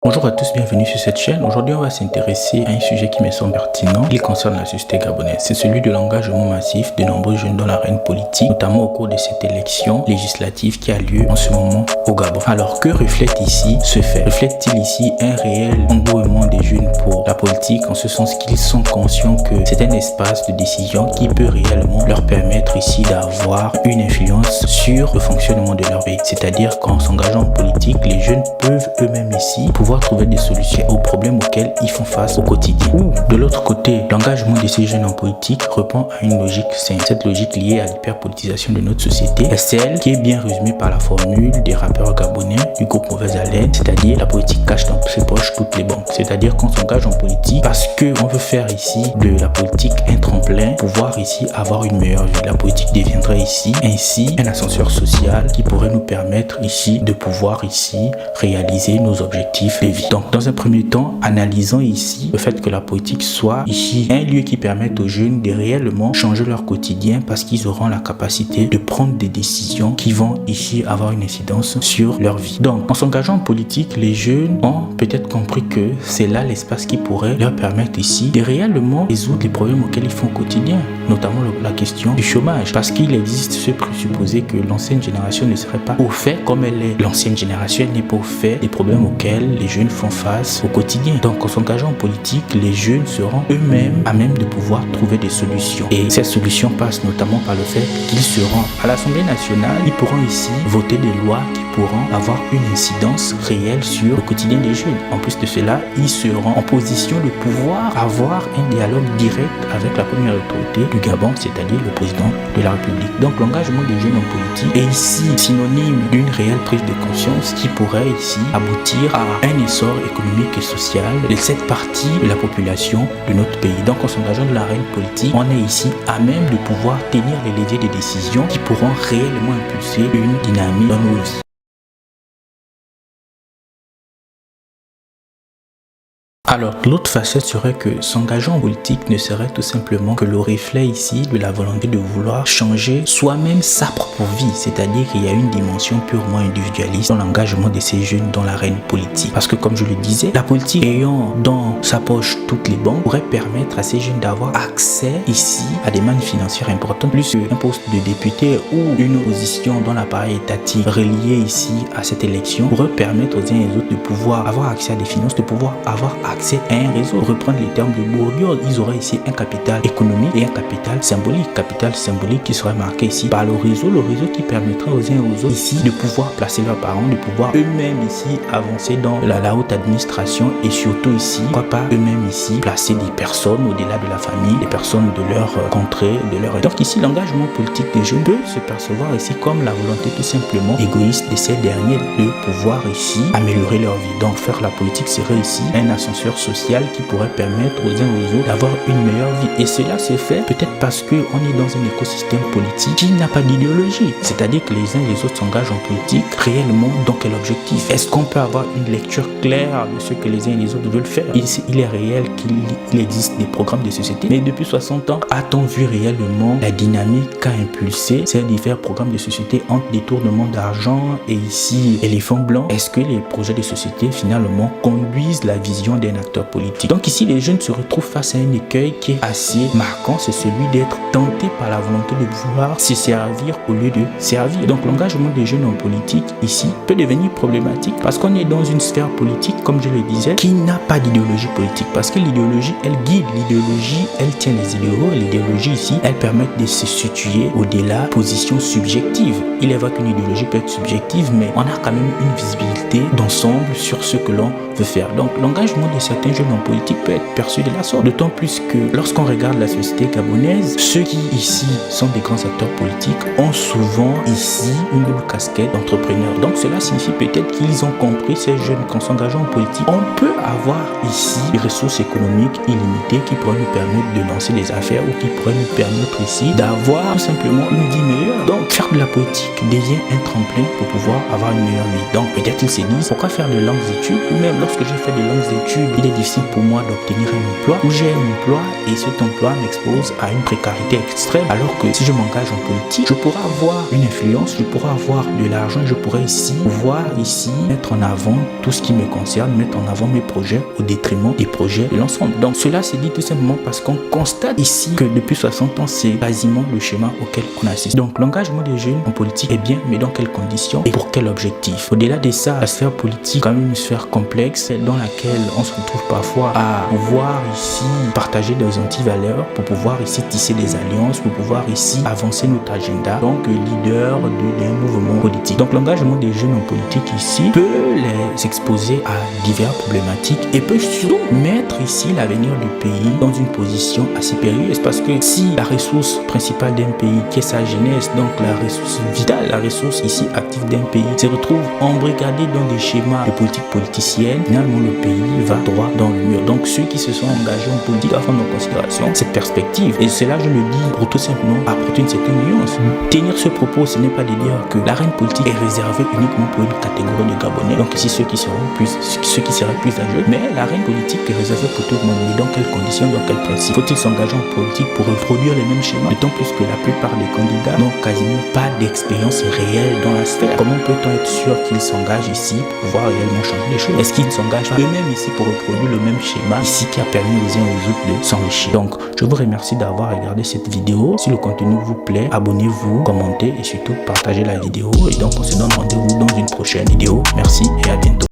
Bonjour à tous, bienvenue sur cette chaîne. Aujourd'hui, on va s'intéresser à un sujet qui me semble pertinent. Il concerne la société gabonaise. C'est celui de l'engagement massif de nombreux jeunes dans l'arène politique, notamment au cours de cette élection législative qui a lieu en ce moment au Gabon. Alors, que reflète ici ce fait? Reflète-t-il ici un réel engouement des jeunes pour la politique, en ce sens qu'ils sont conscients que c'est un espace de décision qui peut réellement leur permettre ici d'avoir une influence sur le fonctionnement de leur pays? C'est-à-dire qu'en s'engageant en politique, les jeunes peuvent eux-mêmes ici pouvoir trouver des solutions aux problèmes auxquels ils font face au quotidien. Ou de l'autre côté, l'engagement de ces jeunes en politique répond à une logique saine. Cette logique liée à l'hyperpolitisation de notre société est celle qui est bien résumée par la formule des rappeurs gabonais du groupe Mauvaise Haleine, c'est-à-dire la politique cache dans ses poches toutes les banques. C'est-à-dire qu'on s'engage en politique parce qu'on veut faire ici de la politique un tremplin, pouvoir ici avoir une meilleure vie. La politique deviendrait ici ainsi un ascenseur social qui pourrait nous permettre ici de pouvoir ici réaliser nos objectifs de vie. Donc dans un premier temps, analysons ici le fait que la politique soit ici un lieu qui permette aux jeunes de réellement changer leur quotidien parce qu'ils auront la capacité de prendre des décisions qui vont ici avoir une incidence sur leur vie. Donc en s'engageant en politique, les jeunes ont peut-être compris que c'est là l'espace qui pourrait leur permettre ici de réellement résoudre les problèmes auxquels ils font au quotidien, notamment la question du chômage, parce qu'il existe ce présupposé que l'ancienne génération ne serait pas au fait comme elle est. L'ancienne génération n'est pas au fait des problèmes auxquels les jeunes font face au quotidien. Donc en s'engageant en politique, les jeunes seront eux-mêmes à même de pouvoir trouver des solutions. Et cette solution passe notamment par le fait qu'ils seront à l'Assemblée nationale, ils pourront ici voter des lois qui pourront avoir une incidence réelle sur le quotidien des jeunes. En plus de cela, ils seront en position de pouvoir avoir un dialogue direct avec la première autorité du Gabon, c'est-à-dire le président de la République. Donc l'engagement des jeunes en politique est ici synonyme d'une réelle prise de conscience qui pourrait ici aboutir à un essor économique et social de cette partie de la population de notre pays. Donc en s'engageant dans l'arène politique, on est ici à même de pouvoir tenir les leviers des décisions qui pourront réellement impulser une dynamique dans nos vies. Alors, l'autre facette serait que s'engager en politique ne serait tout simplement que le reflet ici de la volonté de vouloir changer soi-même sa propre vie. C'est-à-dire qu'il y a une dimension purement individualiste dans l'engagement de ces jeunes dans l'arène politique. Parce que comme je le disais, la politique ayant dans sa poche toutes les banques pourrait permettre à ces jeunes d'avoir accès ici à des mannes financières importantes, plus qu'un poste de député ou une position dans l'appareil étatique relié ici à cette élection pourrait permettre aux uns et aux autres de pouvoir avoir accès à des finances, de pouvoir avoir accès à un réseau. Reprendre les termes de Bourdieu, ils auraient ici un capital économique et un capital symbolique qui serait marqué ici par le réseau qui permettrait aux uns et aux autres ici de pouvoir placer leurs parents, de pouvoir eux-mêmes ici avancer dans la haute administration et surtout ici, pourquoi pas eux-mêmes ici placer des personnes au-delà de la famille, des personnes de leur contrée, de leur... Donc ici, l'engagement politique des jeunes peut se percevoir ici comme la volonté tout simplement égoïste de ces derniers de pouvoir ici améliorer leur vie. Donc faire la politique serait ici un ascenseur social qui pourrait permettre aux uns aux autres d'avoir une meilleure vie. Et cela se fait peut-être parce qu'on est dans un écosystème politique qui n'a pas d'idéologie. C'est-à-dire que les uns et les autres s'engagent en politique réellement dans quel objectif? Est-ce qu'on peut avoir une lecture claire de ce que les uns et les autres veulent faire? Il est réel qu'il existe des programmes de société, mais depuis 60 ans, a-t-on vu réellement la dynamique qu'a impulsé ces divers programmes de société entre détournement d'argent et ici éléphant blanc? Est-ce que les projets de société finalement conduisent la vision d'un acteur politique? Donc ici, les jeunes se retrouvent face à un écueil qui est assez marquant, c'est celui d'être tenté par la volonté de vouloir se servir au lieu de servir. Donc l'engagement des jeunes en politique ici peut devenir problématique parce qu'on est dans une sphère politique, comme je le disais, qui n'a pas d'idéologie politique, parce que l'idéologie, elle guide, l'idéologie, elle tient les idéaux, et l'idéologie ici, elle permet de se situer au-delà position subjective. Il est vrai qu'une idéologie peut être subjective, mais on a quand même une visibilité d'ensemble sur ce que l'on veut faire. Donc l'engagement de certains jeunes en politique peut être perçu de la sorte, d'autant plus que lorsqu'on regarde la société gabonaise, ceux qui ici sont des grands acteurs politiques ont souvent ici une double casquette d'entrepreneurs. Donc cela signifie peut-être qu'ils ont compris, ces jeunes, qu'en s'engageant en politique, on peut avoir ici des ressources économiques illimitées qui pourraient nous permettre de lancer des affaires ou qui pourraient nous permettre ici d'avoir tout simplement une vie meilleure. Donc faire de la politique devient un tremplin pour pouvoir avoir une meilleure vie. Donc peut-être ils se disent, pourquoi faire de longues études? Ou même lorsque j'ai fait de longues études il est difficile pour moi d'obtenir un emploi, ou j'ai un emploi et cet emploi m'expose à une précarité extrême, alors que si je m'engage en politique, je pourrais avoir une influence, je pourrais avoir de l'argent, je pourrais pouvoir mettre en avant tout ce qui me concerne, mettre en avant mes projets au détriment des projets de l'ensemble. Donc cela se dit tout simplement parce qu'on constate ici que depuis 60 ans, c'est quasiment le schéma auquel on assiste. Donc l'engagement des jeunes en politique est bien, mais dans quelles conditions et pour quel objectif? Au-delà de ça, la sphère politique est quand même une sphère complexe dans laquelle on se retrouve parfois à pouvoir partager des antivaleurs, pour pouvoir tisser des alliances, pour pouvoir avancer notre agenda, donc leader d'un mouvement politique. Donc l'engagement des jeunes en politique peut les exposer à diverses problématiques et peut surtout mettre l'avenir du pays dans une position assez périlleuse, parce que si la ressource principale d'un pays, qui est sa jeunesse, donc la ressource vitale, la ressource active d'un pays, se retrouve embrigadée dans des schémas de politique politicienne, finalement le pays va droit dans le mur. Donc ceux qui se sont engagés en politique doivent prendre en considération cette perspective, et cela je le dis pour tout simplement apporter une certaine nuance. Tenir ce propos, ce n'est pas de dire que l'arène politique est réservée uniquement pour une catégorie de Gabonais, donc ici ceux qui seraient plus âgés, mais l'arène politique est réservée pour tout le monde. Mais dans quelles conditions, dans quels principes? Faut-il s'engager en politique pour reproduire les mêmes schémas? D'autant plus que la plupart des candidats n'ont quasiment pas d'expérience réelle dans la sphère. Comment peut-on être sûr qu'ils s'engagent pour pouvoir réellement changer les choses? Est-ce qu'ils s'engagent eux-mêmes pour reproduire le même schéma qui a permis aux uns aux autres de s'enrichir? Donc je vous remercie d'avoir regardé cette vidéo. Si le contenu vous plaît, abonnez-vous, commentez et surtout partagez la vidéo. Et donc on se donne rendez-vous dans une prochaine vidéo. Merci et à bientôt.